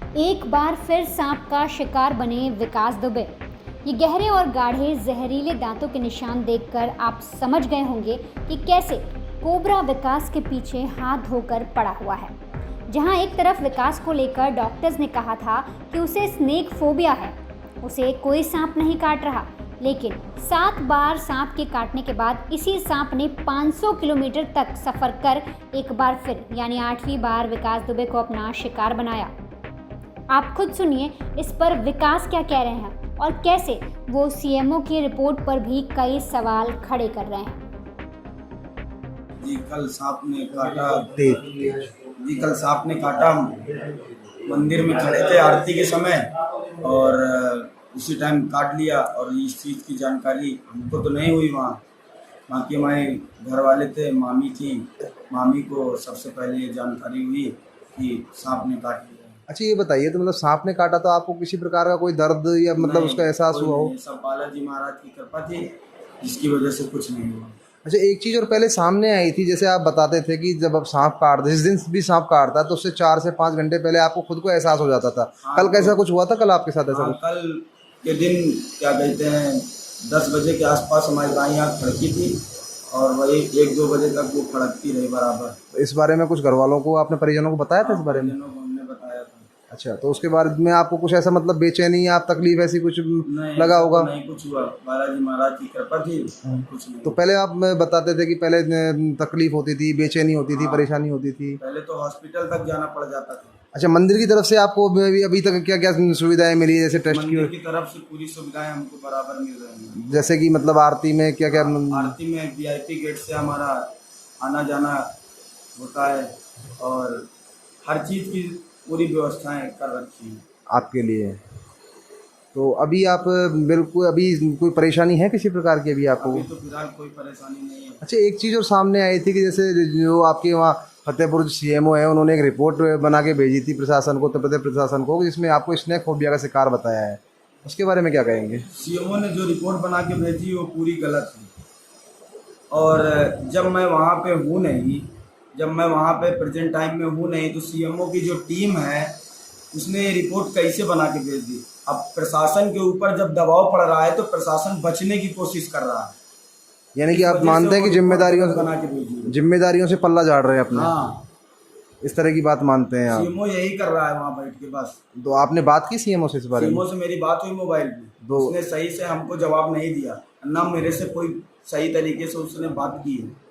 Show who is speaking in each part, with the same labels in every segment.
Speaker 1: एक बार फिर सांप का शिकार बने विकास दुबे। ये गहरे और गाढ़े जहरीले दांतों के निशान देखकर आप समझ गए होंगे कि कैसे कोबरा विकास के पीछे हाथ धोकर पड़ा हुआ है। जहां एक तरफ विकास को लेकर डॉक्टर्स ने कहा था कि उसे स्नेक फोबिया है, उसे कोई सांप नहीं काट रहा, लेकिन 7 बार सांप के काटने के बाद इसी सांप ने 500 किलोमीटर तक सफर कर एक बार फिर यानी 8वीं बार विकास दुबे को अपना शिकार बनाया। आप खुद सुनिए इस पर विकास क्या कह रहे हैं और कैसे वो सीएमओ की रिपोर्ट पर भी कई सवाल खड़े कर रहे हैं।
Speaker 2: जी कल सांप ने काटा मंदिर में खड़े थे आरती के समय और उसी टाइम काट लिया। और इस चीज़ की जानकारी हमको तो नहीं हुई, वहाँ के हमारे घर वाले थे, मामी को सबसे पहले ये जानकारी हुई कि सांप ने काट लिया।
Speaker 3: अच्छा ये बताइए, तो मतलब सांप ने काटा तो आपको किसी प्रकार का कोई दर्द या मतलब उसका एहसास हुआ हो?
Speaker 2: सब बालाजी महाराज की कृपा थी जिसकी वजह से कुछ नहीं हुआ।
Speaker 3: अच्छा एक चीज़ और पहले सामने आई थी, जैसे आप बताते थे कि जब आप सांप काटते, जिस दिन भी सांप काटता तो उससे 4 से 5 घंटे पहले आपको खुद को एहसास हो जाता था। कल कैसा कुछ हुआ था? कल आपके साथ ऐसा कुछ?
Speaker 2: कल के दिन क्या कहते हैं 10 बजे के आसपास हमारी दाईं आँख फड़की थी और वही 1-2 बजे तक वो फड़कती रही बराबर।
Speaker 3: इस बारे में कुछ घर वालों को, आपने परिजनों को बताया था इस बारे में?
Speaker 2: हमने बताया था।
Speaker 3: अच्छा, तो उसके बाद में आपको कुछ ऐसा मतलब बेचैनी या आप तकलीफ ऐसी कुछ लगा होगा?
Speaker 2: नहीं कुछ हुआ, बालाजी महाराज की कृपा थी, कुछ नहीं।
Speaker 3: तो पहले आप बताते थे कि पहले तकलीफ होती थी, बेचैनी होती थी, परेशानी होती थी?
Speaker 2: पहले तो हॉस्पिटल तक जाना पड़ जाता था।
Speaker 3: अच्छा, मंदिर की तरफ से आपको अभी तक क्या क्या सुविधाएं मिली है? जैसे टेस्ट
Speaker 2: मंदिर की तरफ से पूरी सुविधाएं हमको बराबर मिल रही हैं।
Speaker 3: जैसे कि मतलब आरती में क्या क्या?
Speaker 2: आरती में VIP गेट से हमारा आना जाना होता है और हर चीज़ की पूरी व्यवस्थाएं कर रखी हैं
Speaker 3: आपके लिए। तो अभी आप बिल्कुल अभी कोई परेशानी है किसी प्रकार की अभी आपको?
Speaker 2: अभी तो फिलहाल कोई परेशानी नहीं है।
Speaker 3: अच्छा एक चीज़ और सामने आई थी कि जैसे जो आपके वहाँ फतेहपुर सीएमओ है, उन्होंने एक रिपोर्ट बना के भेजी थी प्रशासन को, उत्तर प्रदेश प्रशासन को, जिसमें आपको स्नेक फोबिया का शिकार बताया है। उसके बारे में क्या कहेंगे?
Speaker 2: सीएमओ ने जो रिपोर्ट बना के भेजी वो पूरी गलत है और जब मैं वहाँ पे हूँ नहीं, जब मैं वहाँ पे प्रेजेंट टाइम में हूँ नहीं, तो सीएमओ की जो टीम है उसने ये रिपोर्ट कैसे बना के भेज दी? अब प्रशासन के ऊपर जब दबाव पड़ रहा है तो प्रशासन बचने की कोशिश कर रहा है।
Speaker 3: यानी कि आप मानते हैं कि जिम्मेदारियों से पल्ला झाड़ रहे हैं अपने?
Speaker 2: हाँ,
Speaker 3: इस तरह की बात मानते हैं आप?
Speaker 2: सीएमओ यही कर रहा है वहाँ बैठ के बस।
Speaker 3: तो आपने बात की सीएमओ से इस बारे में?
Speaker 2: सीएमओ से मेरी बात हुई मोबाइल पे, उसने सही से हमको जवाब नहीं दिया, ना मेरे से कोई सही तरीके से उसने बात की है।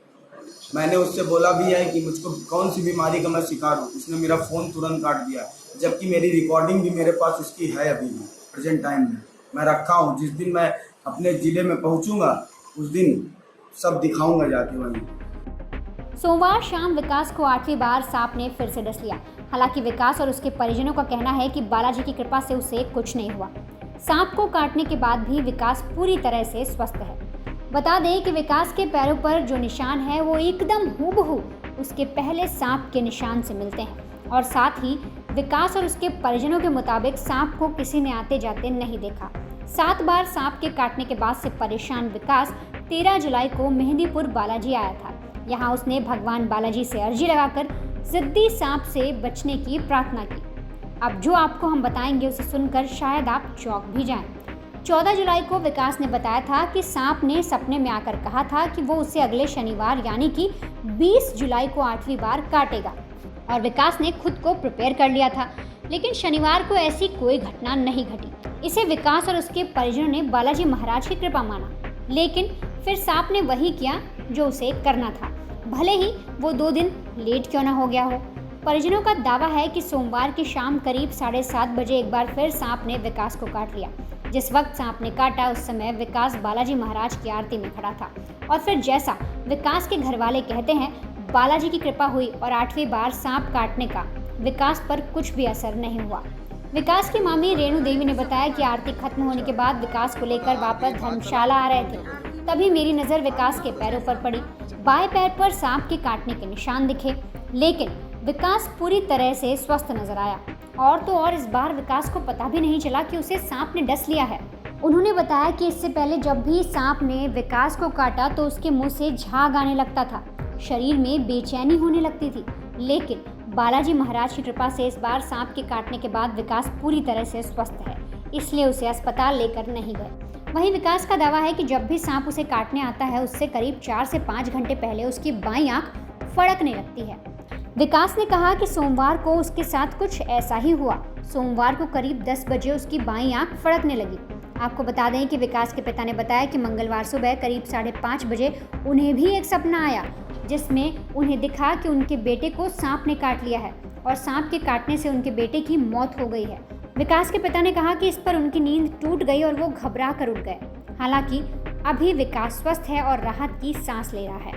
Speaker 2: मैंने उससे बोला भी है कि मुझको कौन सी बीमारी का मैं शिकार हूँ, उसने मेरा फ़ोन तुरंत काट दिया, जबकि मेरी रिकॉर्डिंग भी मेरे पास उसकी है अभी भी प्रेजेंट टाइम में मैं रखा हूँ। जिस दिन मैं अपने ज़िले में पहुँचूँगा उस दिन सब दिखाऊँगा जाके वहीं।
Speaker 1: सोमवार शाम विकास को 8वीं बार सांप ने फिर से डस लिया। हालांकि विकास और उसके परिजनों का कहना है कि बालाजी की कृपा से उसे कुछ नहीं हुआ। सांप को काटने के बाद भी विकास पूरी तरह से स्वस्थ है। बता दें कि विकास के पैरों पर जो निशान है वो एकदम हूबहू उसके पहले सांप के निशान से मिलते हैं और साथ ही विकास और उसके परिजनों के मुताबिक सांप को किसी ने आते जाते नहीं देखा। 7 बार सांप के काटने के बाद से परेशान विकास 13 जुलाई को मेहंदीपुर बालाजी आया था। यहाँ उसने भगवान बालाजी से अर्जी लगाकर जिद्दी सांप से बचने की प्रार्थना की। अब जो आपको हम बताएंगे उसे सुनकर शायद आप चौंक भी जाएं। 14 जुलाई को विकास ने बताया था कि सांप ने सपने में आकर कहा था कि वो उसे अगले शनिवार यानी कि 20 जुलाई को 8वीं बार काटेगा और विकास ने खुद को प्रिपेयर कर लिया था। लेकिन शनिवार को ऐसी कोई घटना नहीं घटी। इसे विकास और उसके परिजनों ने बालाजी महाराज की कृपा माना, लेकिन फिर सांप ने वही किया जो उसे करना था, भले ही वो 2 दिन लेट क्यों ना हो गया हो। परिजनों का दावा है कि सोमवार की शाम करीब 7:30 बजे एक बार फिर सांप ने विकास को काट लिया। जिस वक्त सांप ने काटा उस समय विकास बालाजी महाराज की आरती में खड़ा था और फिर जैसा विकास के घर वाले कहते हैं बालाजी की कृपा हुई और 8वीं बार सांप काटने का विकास पर कुछ भी असर नहीं हुआ। विकास की मामी रेणु देवी ने बताया कि आरती खत्म होने के बाद विकास को लेकर वापस धर्मशाला आ रहे थे, तभी मेरी नज़र विकास के पैरों पर पड़ी। बाएं पैर पर सांप के काटने के निशान दिखे, लेकिन विकास पूरी तरह से स्वस्थ नजर आया। और तो और इस बार विकास को पता भी नहीं चला कि उसे सांप ने डस लिया है। उन्होंने बताया कि इससे पहले जब भी सांप ने विकास को काटा तो उसके मुंह से झाग आने लगता था, शरीर में बेचैनी होने लगती थी, लेकिन बालाजी महाराज की कृपा से इस बार सांप के काटने के बाद विकास पूरी तरह से स्वस्थ है, इसलिए उसे अस्पताल लेकर नहीं गए। वहीं विकास का दावा है कि जब भी सांप उसे काटने आता है उससे करीब 4 से 5 घंटे पहले उसकी बाईं आंख फड़कने लगती है। विकास ने कहा कि सोमवार को उसके साथ कुछ ऐसा ही हुआ। सोमवार को करीब 10 बजे उसकी बाईं आंख फड़कने लगी। आपको बता दें कि विकास के पिता ने बताया कि मंगलवार सुबह करीब 5:30 बजे उन्हें भी एक सपना आया, जिसमें उन्हें दिखा कि उनके बेटे को सांप ने काट लिया है और सांप के काटने से उनके बेटे की मौत हो गई है। विकास के पिता ने कहा कि इस पर उनकी नींद टूट गई और वो घबरा कर उठ गए। हालांकि अभी विकास स्वस्थ है और राहत की सांस ले रहा है।